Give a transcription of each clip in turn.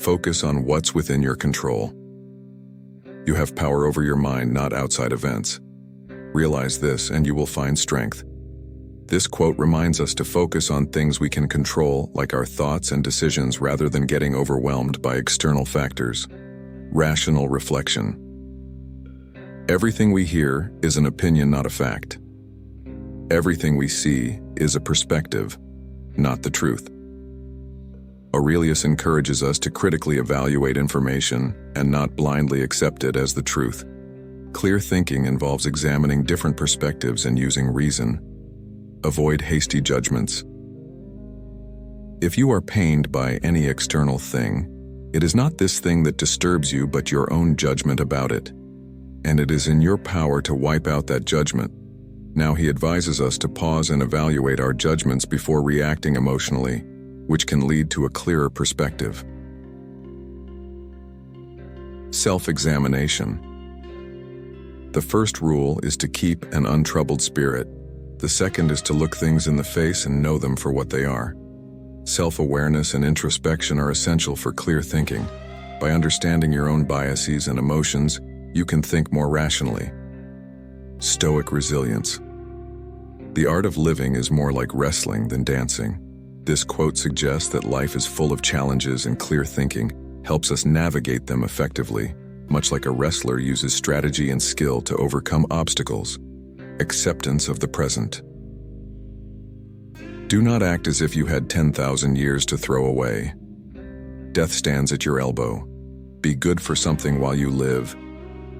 Focus on what's within your control. You have power over your mind, not outside events. Realize this and you will find strength. This quote reminds us to focus on things we can control, like our thoughts and decisions, rather than getting overwhelmed by external factors. Rational reflection. Everything we hear is an opinion, not a fact. Everything we see is a perspective, not the truth. Aurelius encourages us to critically evaluate information and not blindly accept it as the truth. Clear thinking involves examining different perspectives and using reason. Avoid hasty judgments. If you are pained by any external thing, it is not this thing that disturbs you, but your own judgment about it. And it is in your power to wipe out that judgment. Now he advises us to pause and evaluate our judgments before reacting emotionally, which can lead to a clearer perspective. Self-examination. The first rule is to keep an untroubled spirit. The second is to look things in the face and know them for what they are. Self-awareness and introspection are essential for clear thinking. By understanding your own biases and emotions, you can think more rationally. Stoic resilience. The art of living is more like wrestling than dancing. This quote suggests that life is full of challenges, and clear thinking helps us navigate them effectively, much like a wrestler uses strategy and skill to overcome obstacles. Acceptance of the present. Do not act as if you had 10,000 years to throw away. Death stands at your elbow. Be good for something while you live,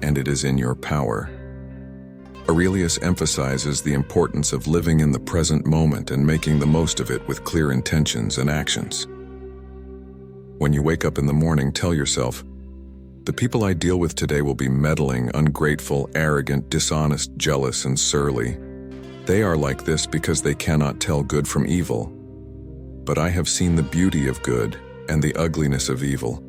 and it is in your power. Aurelius emphasizes the importance of living in the present moment and making the most of it with clear intentions and actions. When you wake up in the morning, tell yourself, "The people I deal with today will be meddling, ungrateful, arrogant, dishonest, jealous, and surly. They are like this because they cannot tell good from evil. But I have seen the beauty of good and the ugliness of evil,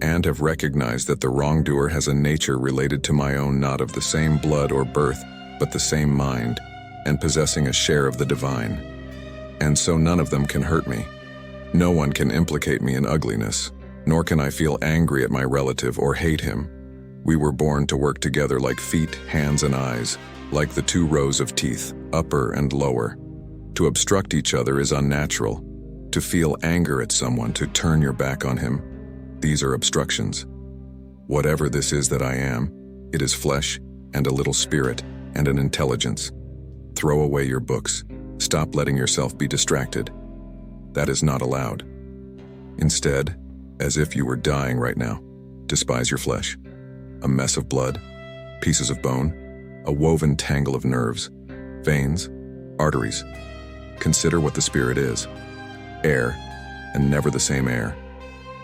and have recognized that the wrongdoer has a nature related to my own, not of the same blood or birth, but the same mind, and possessing a share of the divine. And so none of them can hurt me. No one can implicate me in ugliness, nor can I feel angry at my relative or hate him. We were born to work together like feet, hands, and eyes, like the two rows of teeth, upper and lower. To obstruct each other is unnatural. To feel anger at someone, to turn your back on him, these are obstructions. Whatever this is that I am, it is flesh and a little spirit and an intelligence. Throw away your books. Stop letting yourself be distracted. That is not allowed. Instead, as if you were dying right now, despise your flesh. A mess of blood, pieces of bone, a woven tangle of nerves, veins, arteries. Consider what the spirit is. Air, and never the same air,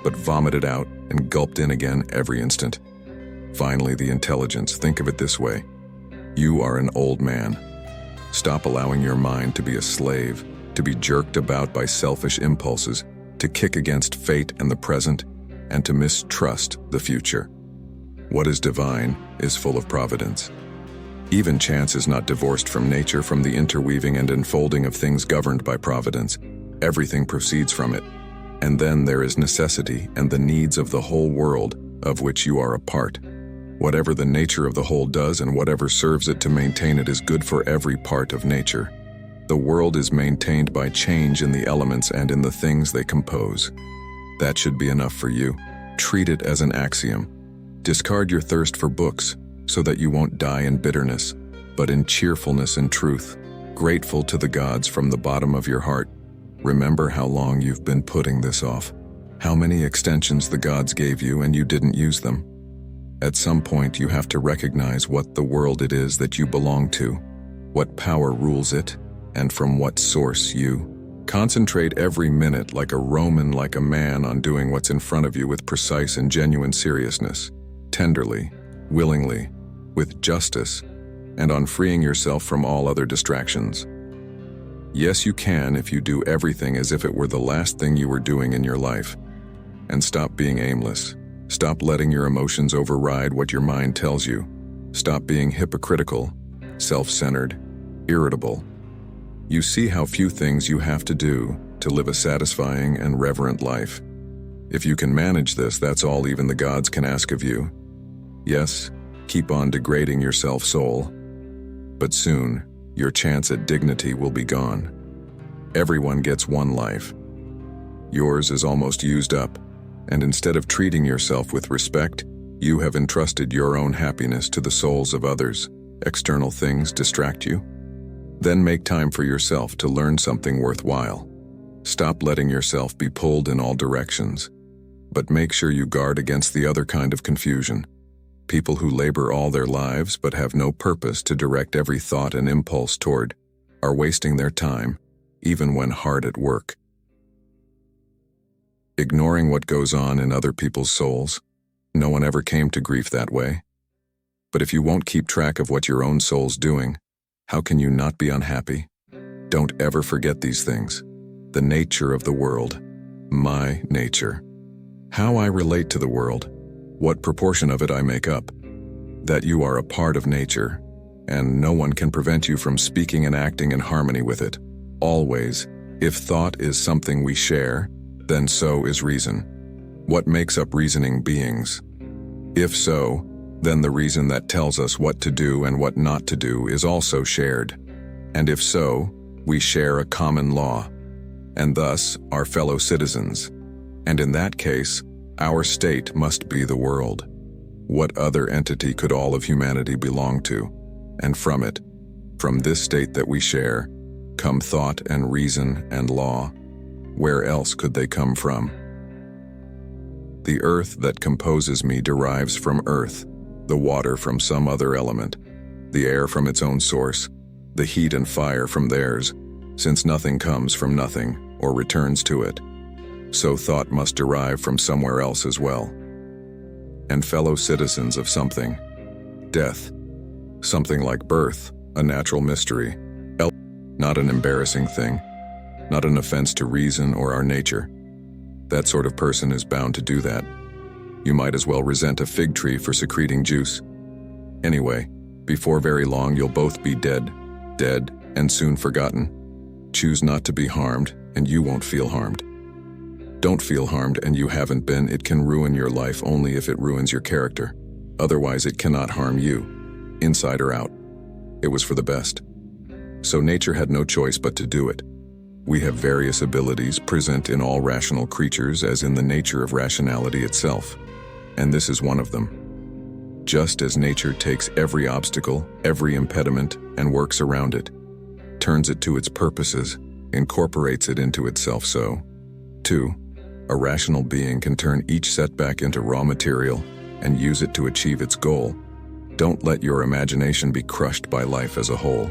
but vomited out and gulped in again every instant. Finally, the intelligence. Think of it this way. You are an old man. Stop allowing your mind to be a slave, to be jerked about by selfish impulses, to kick against fate and the present, and to mistrust the future. What is divine is full of providence. Even chance is not divorced from nature, from the interweaving and enfolding of things governed by providence. Everything proceeds from it. And then there is necessity and the needs of the whole world, of which you are a part. Whatever the nature of the whole does and whatever serves it to maintain it is good for every part of nature. The world is maintained by change in the elements and in the things they compose. That should be enough for you. Treat it as an axiom. Discard your thirst for books, so that you won't die in bitterness, but in cheerfulness and truth, grateful to the gods from the bottom of your heart. Remember how long you've been putting this off, how many extensions the gods gave you and you didn't use them. At some point you have to recognize what the world it is that you belong to, what power rules it, and from what source you. Concentrate every minute like a Roman, like a man, on doing what's in front of you with precise and genuine seriousness, tenderly, willingly, with justice, and on freeing yourself from all other distractions. Yes, you can if you do everything as if it were the last thing you were doing in your life. And stop being aimless. Stop letting your emotions override what your mind tells you. Stop being hypocritical, self-centered, irritable. You see how few things you have to do to live a satisfying and reverent life. If you can manage this, that's all even the gods can ask of you. Yes, keep on degrading yourself, soul. But soon, your chance at dignity will be gone. Everyone gets one life. Yours is almost used up, and instead of treating yourself with respect, you have entrusted your own happiness to the souls of others. External things distract you? Then make time for yourself to learn something worthwhile. Stop letting yourself be pulled in all directions. But make sure you guard against the other kind of confusion. People who labor all their lives but have no purpose to direct every thought and impulse toward are wasting their time, even when hard at work. Ignoring what goes on in other people's souls, no one ever came to grief that way. But if you won't keep track of what your own soul's doing, how can you not be unhappy? Don't ever forget these things. The nature of the world. My nature. How I relate to the world. What proportion of it I make up. That you are a part of nature, and no one can prevent you from speaking and acting in harmony with it. Always, if thought is something we share, then so is reason. What makes up reasoning beings? If so, then the reason that tells us what to do and what not to do is also shared. And if so, we share a common law, and thus are fellow citizens. And in that case, our state must be the world. What other entity could all of humanity belong to? And from it, from this state that we share, come thought and reason and law. Where else could they come from? The earth that composes me derives from earth, the water from some other element, the air from its own source, the heat and fire from theirs, since nothing comes from nothing or returns to it. So thought must derive from somewhere else as well. And fellow citizens of something. Death. Something like birth, a natural mystery. Not an embarrassing thing. Not an offense to reason or our nature. That sort of person is bound to do that. You might as well resent a fig tree for secreting juice. Anyway, before very long you'll both be dead, and soon forgotten. Choose not to be harmed, and you won't feel harmed. Don't feel harmed and you haven't been. It can ruin your life only if it ruins your character. Otherwise it cannot harm you, inside or out. It was for the best. So nature had no choice but to do it. We have various abilities present in all rational creatures as in the nature of rationality itself, and this is one of them. Just as nature takes every obstacle, every impediment, and works around it, turns it to its purposes, incorporates it into itself, so, too, a rational being can turn each setback into raw material and use it to achieve its goal. Don't let your imagination be crushed by life as a whole.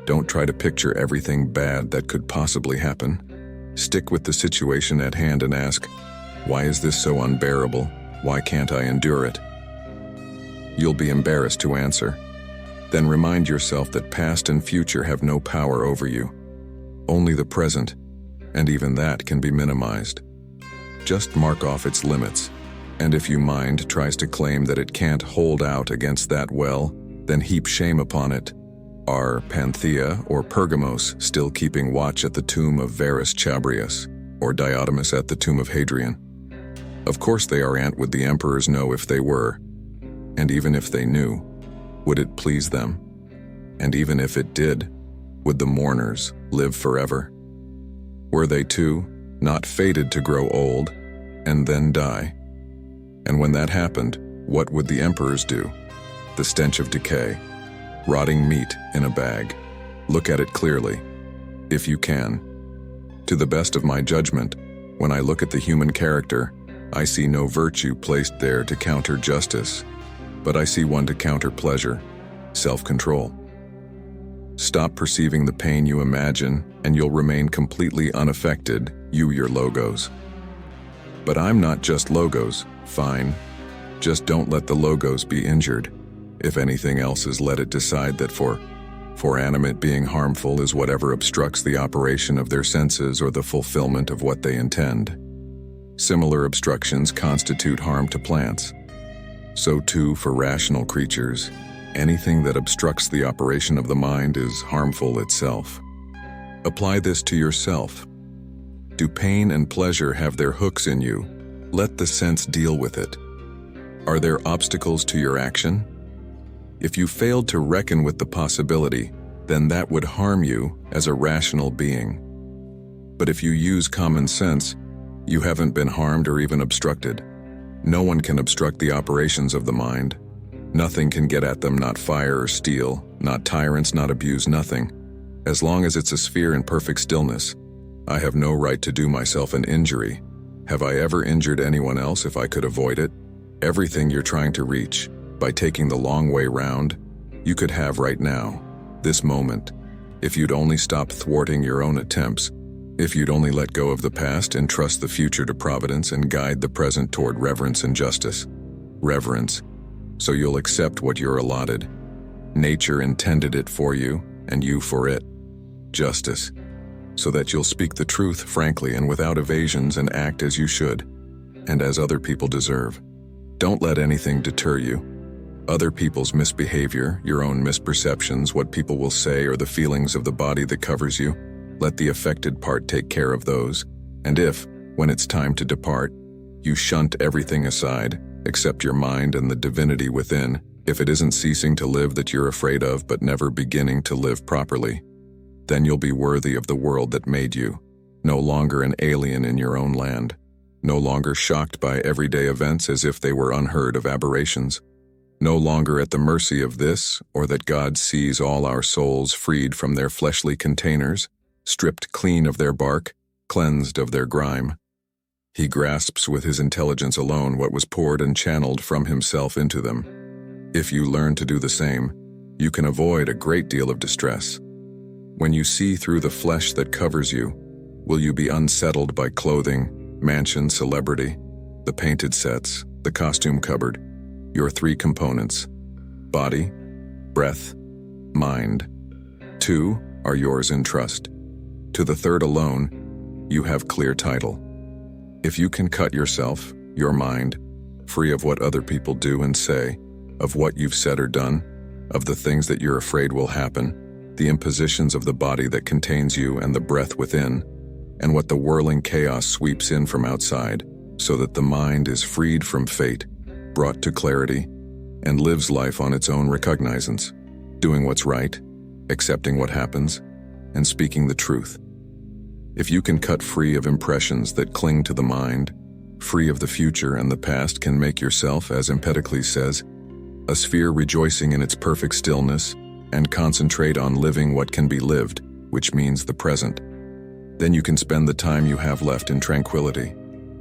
Don't try to picture everything bad that could possibly happen. Stick with the situation at hand and ask, why is this so unbearable? Why can't I endure it? You'll be embarrassed to answer. Then remind yourself that past and future have no power over you. Only the present, and even that can be minimized. Just mark off its limits, and if your mind tries to claim that it can't hold out against that well, then heap shame upon it. Are Panthea or Pergamos still keeping watch at the tomb of Varus Chabrias, or Diotimus at the tomb of Hadrian? Of course they are. Would the emperors know if they were? And even if they knew, would it please them? And even if it did, would the mourners live forever? Were they too not fated to grow old and then die? And when that happened, what would the emperors do? The stench of decay. Rotting meat in a bag. Look at it clearly, if you can. To the best of my judgment, when I look at the human character, I see no virtue placed there to counter justice, but I see one to counter pleasure, self-control. Stop perceiving the pain you imagine, and you'll remain completely unaffected, your logos. But I'm not just logos, fine. Just don't let the logos be injured. If anything else is, let it decide that for animate being harmful is whatever obstructs the operation of their senses or the fulfillment of what they intend. Similar obstructions constitute harm to plants. So too for rational creatures, anything that obstructs the operation of the mind is harmful itself. Apply this to yourself. Do pain and pleasure have their hooks in you, Let the sense deal with it. Are there obstacles to your action? If you failed to reckon with the possibility, then that would harm you as a rational being. But if you use common sense, you haven't been harmed or even obstructed. No one can obstruct the operations of the mind. Nothing can get at them, not fire or steel, not tyrants, not abuse, nothing. As long as it's a sphere in perfect stillness, I have no right to do myself an injury. Have I ever injured anyone else if I could avoid it? Everything you're trying to reach, by taking the long way round, you could have right now, this moment, if you'd only stop thwarting your own attempts, if you'd only let go of the past and trust the future to providence and guide the present toward reverence and justice. Reverence, so you'll accept what you're allotted. Nature intended it for you, and you for it. Justice, so that you'll speak the truth frankly and without evasions and act as you should, and as other people deserve. Don't let anything deter you. Other people's misbehavior, your own misperceptions, what people will say, or the feelings of the body that covers you, let the affected part take care of those. And if, when it's time to depart, you shunt everything aside, except your mind and the divinity within, if it isn't ceasing to live that you're afraid of but never beginning to live properly, then you'll be worthy of the world that made you, no longer an alien in your own land, no longer shocked by everyday events as if they were unheard of aberrations, no longer at the mercy of this or that. God sees all our souls freed from their fleshly containers, stripped clean of their bark, cleansed of their grime. He grasps with his intelligence alone what was poured and channeled from himself into them. If you learn to do the same, you can avoid a great deal of distress. When you see through the flesh that covers you, will you be unsettled by clothing, mansion, celebrity, the painted sets, the costume cupboard, your three components, body, breath, mind. Two are yours in trust. To the third alone, you have clear title. If you can cut yourself, your mind, free of what other people do and say, of what you've said or done, of the things that you're afraid will happen, the impositions of the body that contains you and the breath within, and what the whirling chaos sweeps in from outside, so that the mind is freed from fate, brought to clarity, and lives life on its own recognizance, doing what's right, accepting what happens, and speaking the truth. If you can cut free of impressions that cling to the mind, free of the future and the past, can make yourself, as Empedocles says, a sphere rejoicing in its perfect stillness, and concentrate on living what can be lived, which means the present, then you can spend the time you have left in tranquility,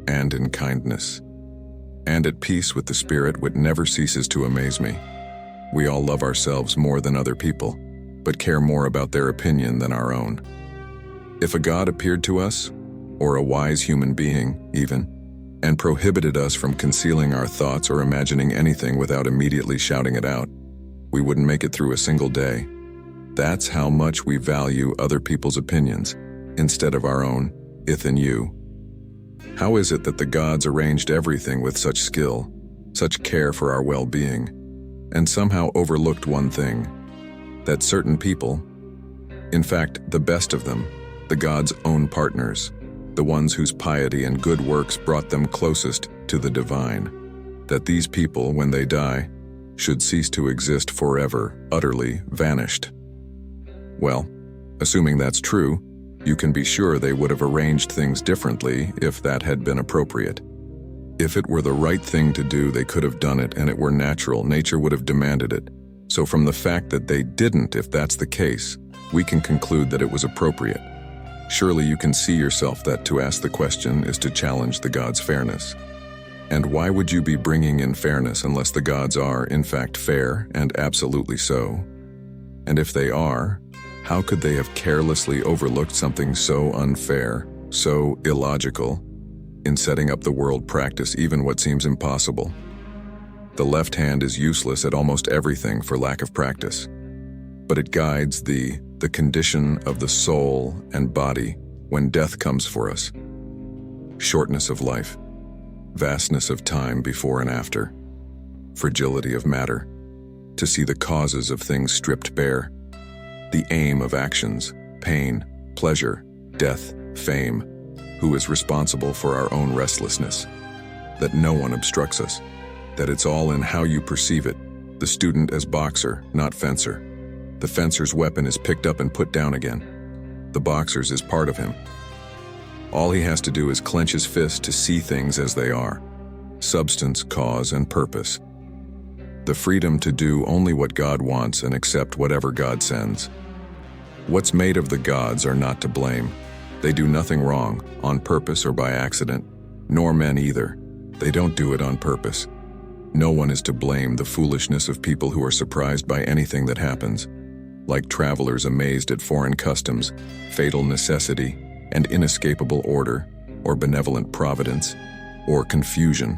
and in kindness, and at peace with the spirit which never ceases to amaze me. We all love ourselves more than other people, but care more about their opinion than our own. If a God appeared to us, or a wise human being, even, and prohibited us from concealing our thoughts or imagining anything without immediately shouting it out, we wouldn't make it through a single day. That's how much we value other people's opinions, instead of our own, ith and you. How is it that the gods arranged everything with such skill, such care for our well-being, and somehow overlooked one thing, that certain people, in fact, the best of them, the gods' own partners, the ones whose piety and good works brought them closest to the divine, that these people, when they die, should cease to exist forever, utterly vanished? Well, assuming that's true, you can be sure they would have arranged things differently if that had been appropriate. If it were the right thing to do, they could have done it, and it were natural, nature would have demanded it. So from the fact that they didn't, if that's the case, we can conclude that it was appropriate. Surely you can see yourself that to ask the question is to challenge the gods' fairness. And why would you be bringing in fairness unless the gods are, in fact, fair, and absolutely so? And if they are, how could they have carelessly overlooked something so unfair, so illogical, in setting up the world practice even what seems impossible? The left hand is useless at almost everything for lack of practice, but it guides the condition of the soul and body when death comes for us. Shortness of life, vastness of time before and after, fragility of matter, to see the causes of things stripped bare, the aim of actions, pain, pleasure, death, fame, who is responsible for our own restlessness. that no one obstructs us, that it's all in how you perceive it, the student as boxer, not fencer. The fencer's weapon is picked up and put down again. The boxer's is part of him. All he has to do is clench his fist to see things as they are: substance, cause, and purpose. The freedom to do only what God wants and accept whatever God sends. What's made of the gods are not to blame. They do nothing wrong, on purpose or by accident, nor men either. They don't do it on purpose. No one is to blame the foolishness of people who are surprised by anything that happens, like travelers amazed at foreign customs, fatal necessity, and inescapable order, or benevolent providence, or confusion,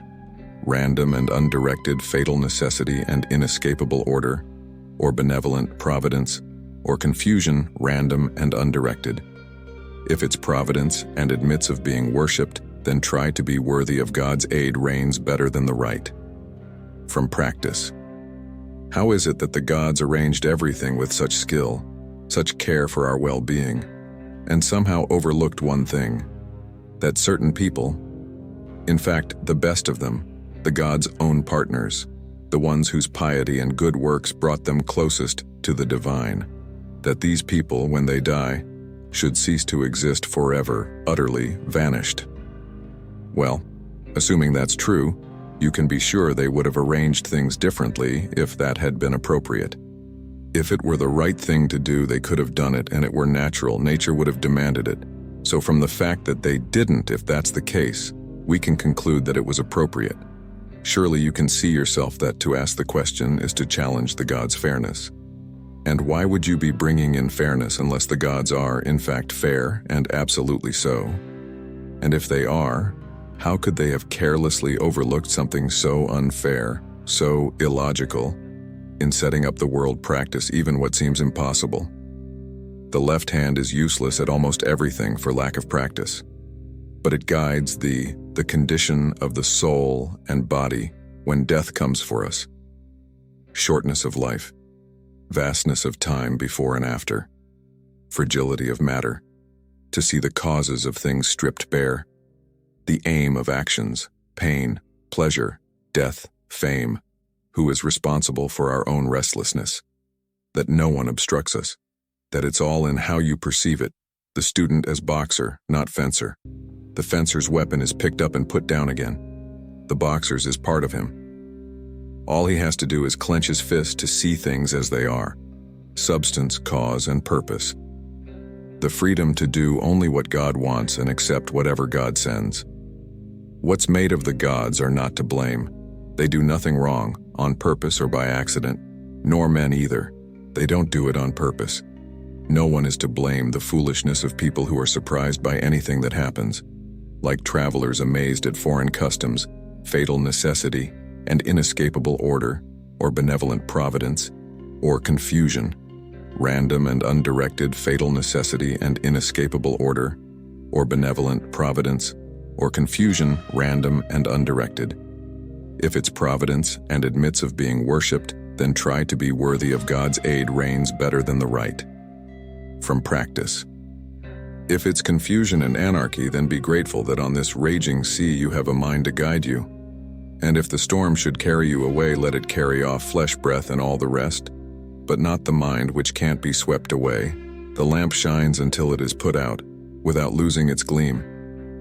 random and undirected fatal necessity and inescapable order, or benevolent providence, or confusion, random and undirected. If it's providence and admits of being worshipped, then try to be worthy of God's aid reigns better than the right. From practice. How is it that the gods arranged everything with such skill, such care for our well-being, and somehow overlooked one thing? That certain people, in fact, the best of them, the gods' own partners, the ones whose piety and good works brought them closest to the divine, that these people, when they die, should cease to exist forever, utterly vanished. Well, assuming that's true, you can be sure they would have arranged things differently if that had been appropriate. If it were the right thing to do, they could have done it, and it were natural, nature would have demanded it. So from the fact that they didn't, if that's the case, we can conclude that it was appropriate. Surely you can see yourself that to ask the question is to challenge the gods' fairness. And why would you be bringing in fairness unless the gods are, in fact, fair, and absolutely so? And if they are, how could they have carelessly overlooked something so unfair, so illogical, in setting up the world practice even what seems impossible? The left hand is useless at almost everything for lack of practice, but it guides the condition of the soul and body when death comes for us. Shortness of life, vastness of time before and after, fragility of matter, to see the causes of things stripped bare, the aim of actions, pain, pleasure, death, fame, who is responsible for our own restlessness, that no one obstructs us, that it's all in how you perceive it, the student as boxer, not fencer. The fencer's weapon is picked up and put down again. The boxer's is part of him. All he has to do is clench his fist to see things as they are: substance, cause, and purpose. The freedom to do only what God wants and accept whatever God sends. What's made of the gods are not to blame. They do nothing wrong, on purpose or by accident, nor men either. They don't do it on purpose. No one is to blame the foolishness of people who are surprised by anything that happens, like travelers amazed at foreign customs, fatal necessity, and inescapable order, or benevolent providence, or confusion, random and undirected fatal necessity and inescapable order, or benevolent providence, or confusion, random and undirected. If it's providence and admits of being worshipped, then try to be worthy of God's aid reigns better than the right. From practice. If it's confusion and anarchy, then be grateful that on this raging sea you have a mind to guide you. And if the storm should carry you away, let it carry off flesh, breath, and all the rest, but not the mind which can't be swept away. The lamp shines until it is put out, without losing its gleam,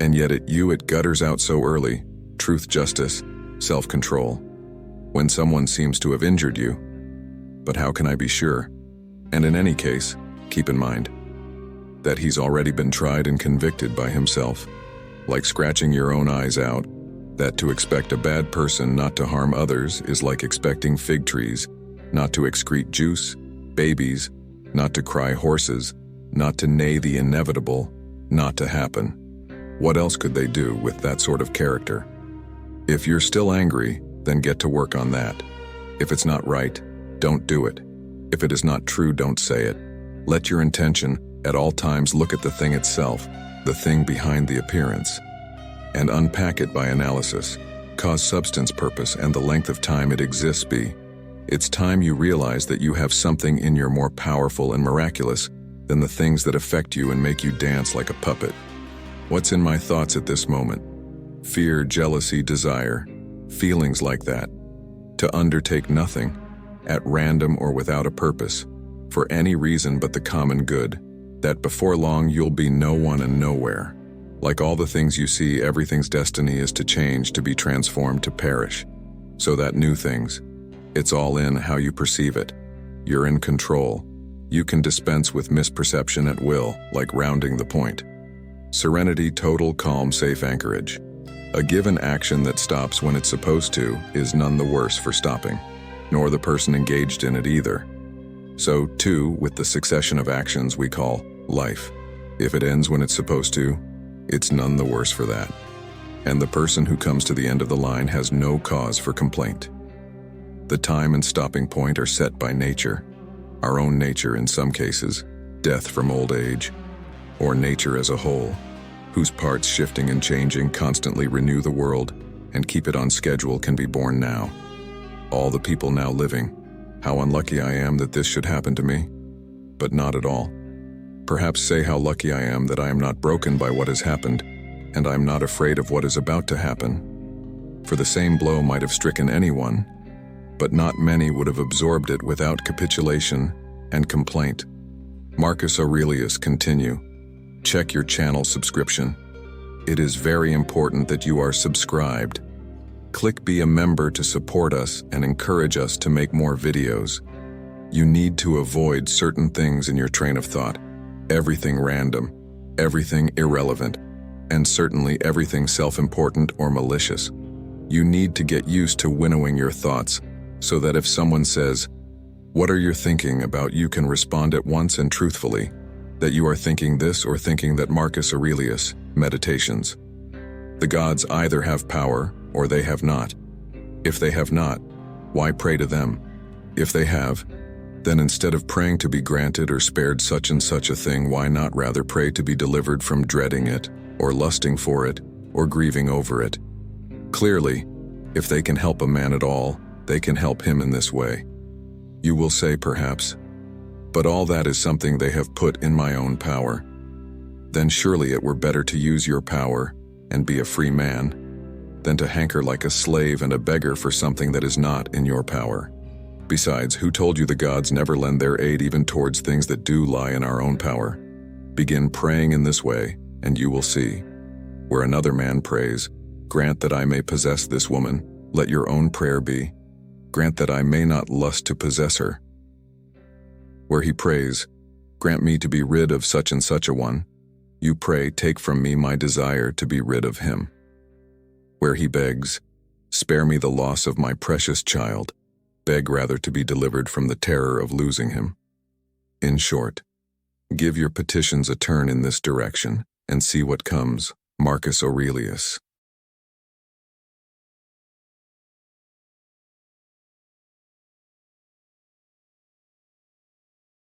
and yet it gutters out so early, truth, justice, self-control, when someone seems to have injured you. But how can I be sure? And in any case, keep in mind that he's already been tried and convicted by himself, like scratching your own eyes out, that to expect a bad person not to harm others is like expecting fig trees not to excrete juice, babies not to cry, horses not to neigh, the inevitable not to happen. What else could they do with that sort of character? If you're still angry, then get to work on that. If it's not right, don't do it. If it is not true, don't say it. Let your intention at all times look at the thing itself, the thing behind the appearance, and unpack it by analysis. Cause, substance, purpose, and the length of time it exists be. It's time you realize that you have something in you more powerful and miraculous than the things that affect you and make you dance like a puppet. What's in my thoughts at this moment? fear, jealousy, desire, feelings like that, to undertake nothing, at random or without a purpose, for any reason but the common good, that before long you'll be no one and nowhere. Like all the things you see, everything's destiny is to change, to be transformed, to perish. So that new things, it's all in how you perceive it. You're in control. You can dispense with misperception at will, like rounding the point. Serenity, total calm, safe anchorage. A given action that stops when it's supposed to is none the worse for stopping, nor the person engaged in it either. So, too, with the succession of actions we call life. If it ends when it's supposed to, it's none the worse for that. And the person who comes to the end of the line has no cause for complaint. The time and stopping point are set by nature, our own nature in some cases, death from old age, or nature as a whole, whose parts shifting and changing constantly renew the world and keep it on schedule, can be born now. All the people now living, how unlucky I am that this should happen to me, but not at all. Perhaps say how lucky I am that I am not broken by what has happened, and I am not afraid of what is about to happen. For the same blow might have stricken anyone, but not many would have absorbed it without capitulation and complaint. Marcus Aurelius, continue. Check your channel subscription. It is very important that you are subscribed. Click Be a Member to support us and encourage us to make more videos. You need to avoid certain things in your train of thought. Everything random, everything irrelevant, and certainly everything self-important or malicious. You need to get used to winnowing your thoughts so that if someone says, "What are you thinking about?" you can respond at once and truthfully that you are thinking this or thinking that. Marcus Aurelius, Meditations. The gods either have power or they have not. If they have not, why pray to them? If they have, then instead of praying to be granted or spared such and such a thing, why not rather pray to be delivered from dreading it, or lusting for it, or grieving over it? Clearly, if they can help a man at all, they can help him in this way. You will say perhaps, "But all that is something they have put in my own power." Then surely it were better to use your power and be a free man, than to hanker like a slave and a beggar for something that is not in your power. Besides, who told you the gods never lend their aid even towards things that do lie in our own power? Begin praying in this way, and you will see. Where another man prays, "Grant that I may possess this woman," let your own prayer be, "Grant that I may not lust to possess her." Where he prays, "Grant me to be rid of such and such a one," you pray, "Take from me my desire to be rid of him." Where he begs, "Spare me the loss of my precious child," beg rather to be delivered from the terror of losing him. In short, give your petitions a turn in this direction and see what comes. Marcus Aurelius.